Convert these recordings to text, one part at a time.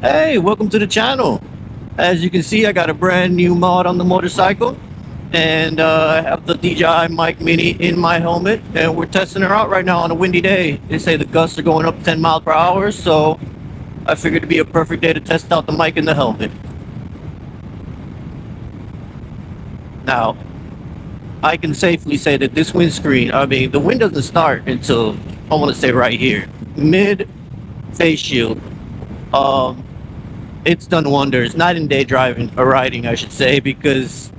Hey, welcome to the channel. As you can see, I got a brand new mod on the motorcycle, and I have the DJI Mic Mini in my helmet, and we're testing her out right now on a windy day. They say the gusts are going up 10 miles per hour, so I figured it'd be a perfect day to test out the mic in the helmet. Now, I can safely say that this windscreen, the wind doesn't start until, I want to say right here, mid face shield. It's done wonders, night and day driving or riding, I should say, because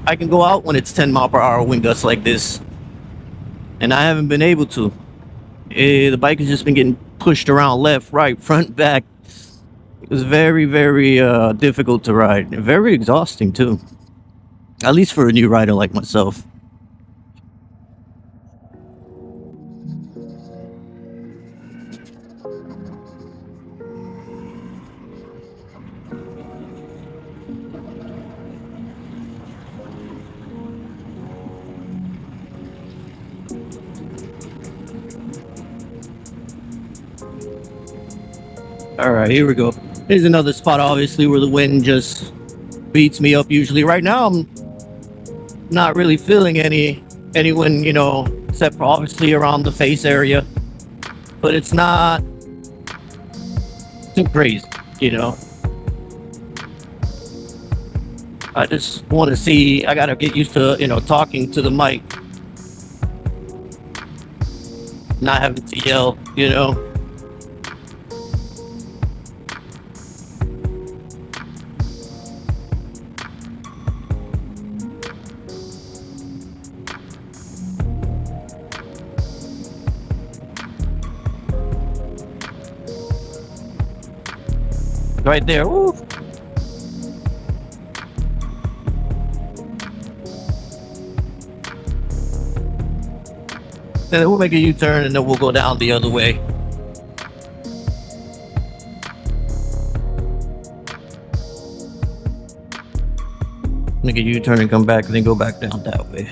I can go out when it's 10 mile per hour wind gusts like this, and I haven't been able to. The bike has just been getting pushed around left, right, front, back. It was very, very difficult to ride, and very exhausting too, at least for a new rider like myself. Alright, here we go. Here's another spot, obviously, where the wind just beats me up usually. Right now, I'm not really feeling any wind, you know, except for obviously around the face area. But it's not too crazy, you know. I just want to see, I gotta get used to, you know, talking to the mic. Not having to yell, you know. Right there. Woo. Then we'll make a U-turn and then we'll go down the other way. Make a U-turn and come back and then go back down that way.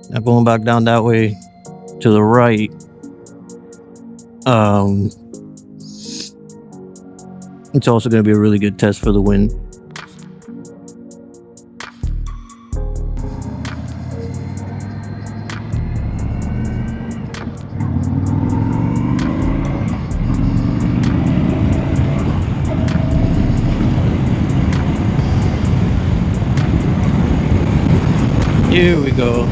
Now going back down that way to the right, it's also going to be a really good test for the wind. Here we go.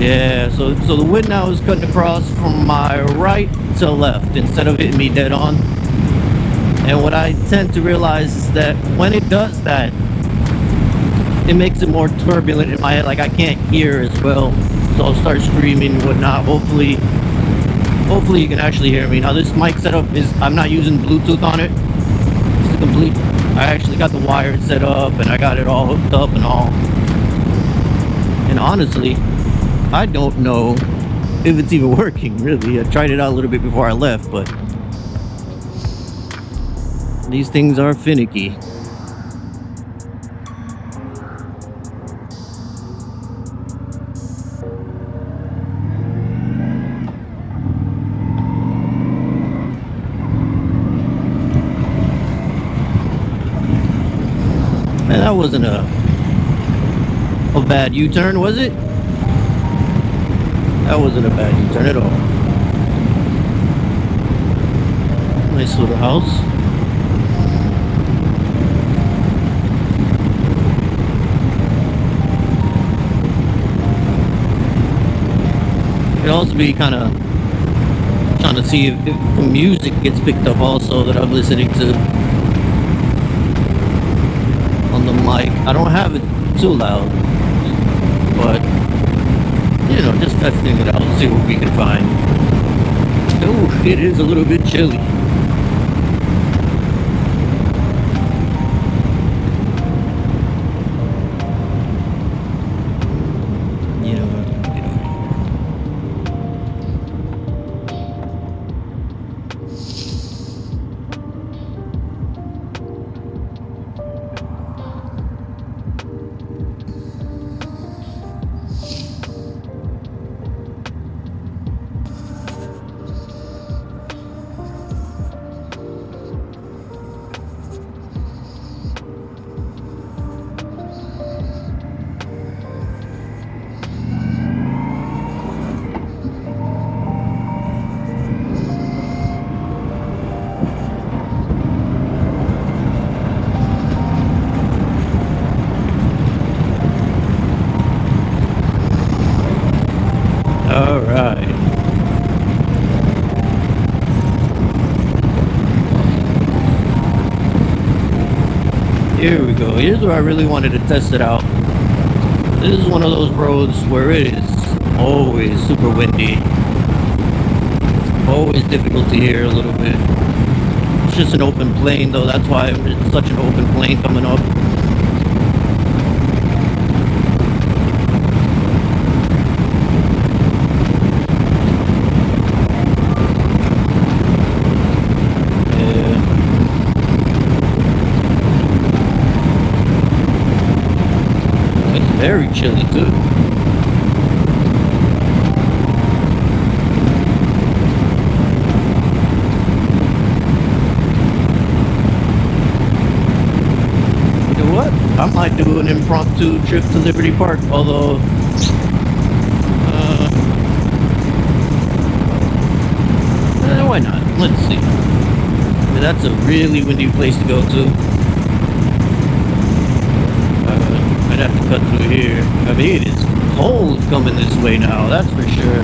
Yeah, so the wind now is cutting across from my right to left instead of hitting me dead on. And what I tend to realize is that when it does that, it makes it more turbulent in my head, like I can't hear as well. So I'll start screaming and whatnot. Hopefully you can actually hear me. Now this mic setup is, I'm not using Bluetooth on it. It's complete, I actually got the wire set up and I got it all hooked up and all. And honestly, I don't know if it's even working, really. I tried it out a little bit before I left, but these things are finicky. Man, that wasn't a bad U-turn, was it? That wasn't a bad U-turn at all. Nice little house. It'd also be kind of trying to see if the music gets picked up also that I'm listening to on the mic. I don't have it too loud, but you know, just testing it out, see what we can find. Oh, it is a little bit chilly. You know what? Alright. Here we go. Here's where I really wanted to test it out. This is one of those roads where it is always super windy. Always difficult to hear a little bit. It's just an open plane though, that's why it's such an open plane coming up. Very chilly too. You know what? I might do an impromptu trip to Liberty Park, although why not? Let's see. That's a really windy place to go to. I'd have to cut through here. I mean, it is cold coming this way now, that's for sure.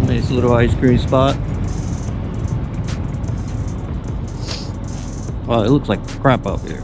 Nice little ice cream spot. Wow, it looks like crap out here.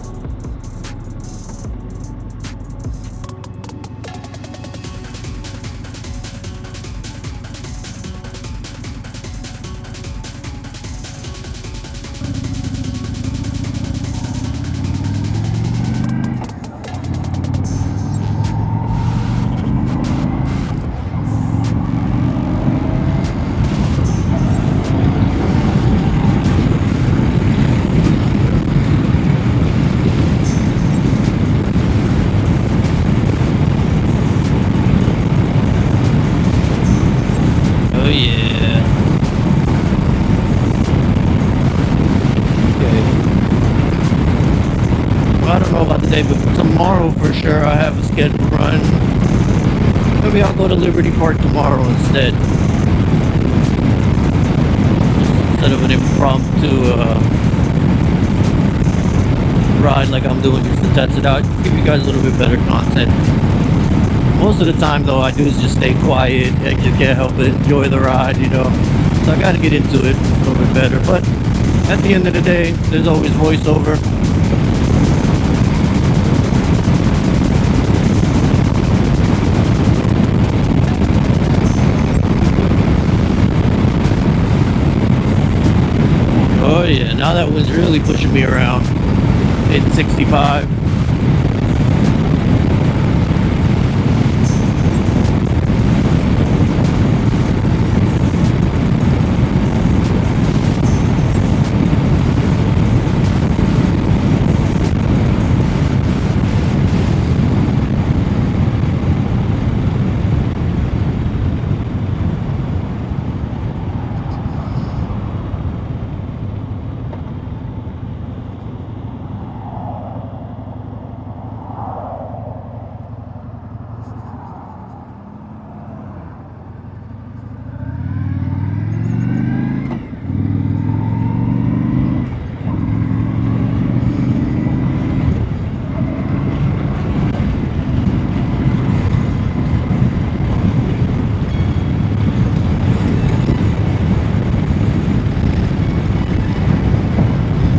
But tomorrow for sure I have a scheduled run. Maybe I'll go to Liberty Park tomorrow instead. Instead of an impromptu ride like I'm doing just to test it out. Give you guys a little bit better content. Most of the time though I do is just stay quiet and you can't help it, enjoy the ride, you know. So I gotta get into it a little bit better. But at the end of the day, there's always voiceover. Oh yeah, now that one's really pushing me around. It's 65.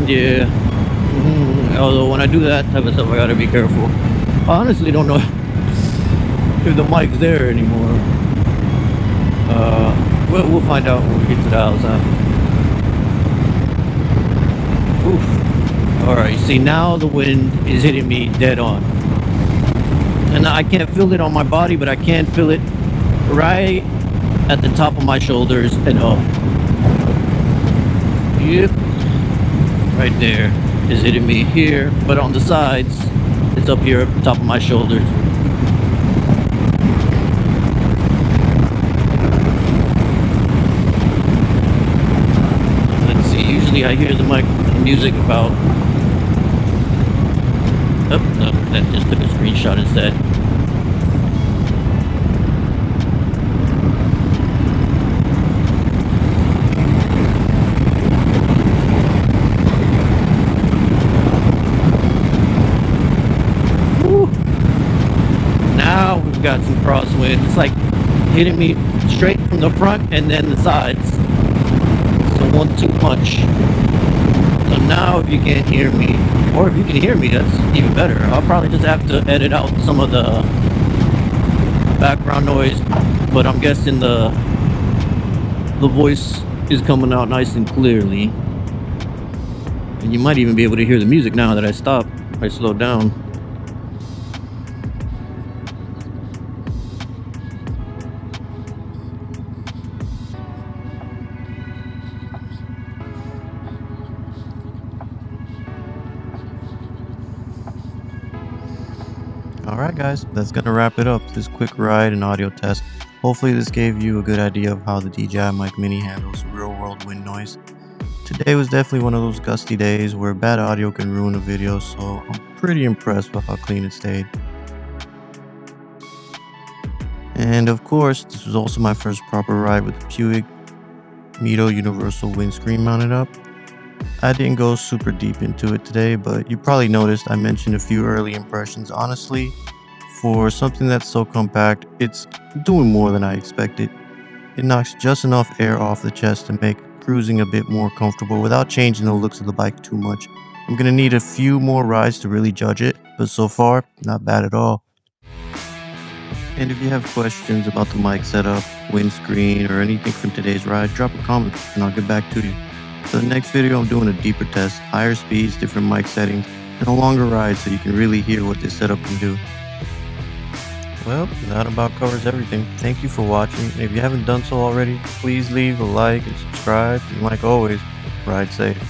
Yeah. Although when I do that type of stuff, I gotta be careful. I honestly don't know if the mic's there anymore. We'll find out when we get to the house, huh? Oof. Alright, see now the wind is hitting me dead on. And I can't feel it on my body, but I can feel it right at the top of my shoulders and up. Yep. Right there is hitting me here, but on the sides it's up here at the top of my shoulders. Let's see, usually I hear the music about... Oh, no, that just took a screenshot instead. got some crosswinds. It's like hitting me straight from the front and then the sides. So 1-2 punch. So now if you can't hear me, or if you can hear me, that's even better. I'll probably just have to edit out some of the background noise, but I'm guessing the voice is coming out nice and clearly. And you might even be able to hear the music now that I slowed down. Alright guys, that's gonna wrap it up, this quick ride and audio test. Hopefully this gave you a good idea of how the DJI Mic Mini handles real world wind noise. Today was definitely one of those gusty days where bad audio can ruin a video, so I'm pretty impressed with how clean it stayed. And of course, this was also my first proper ride with the Puig Mito Universal Windscreen mounted up. I didn't go super deep into it today, but you probably noticed I mentioned a few early impressions. Honestly, for something that's so compact, it's doing more than I expected. It knocks just enough air off the chest to make cruising a bit more comfortable without changing the looks of the bike too much. I'm gonna need a few more rides to really judge it, but so far, not bad at all. And if you have questions about the mic setup, windscreen, or anything from today's ride, drop a comment and I'll get back to you. For the next video, I'm doing a deeper test, higher speeds, different mic settings, and a longer ride so you can really hear what this setup can do. Well, that about covers everything. Thank you for watching. If you haven't done so already, please leave a like and subscribe. And like always, ride safe.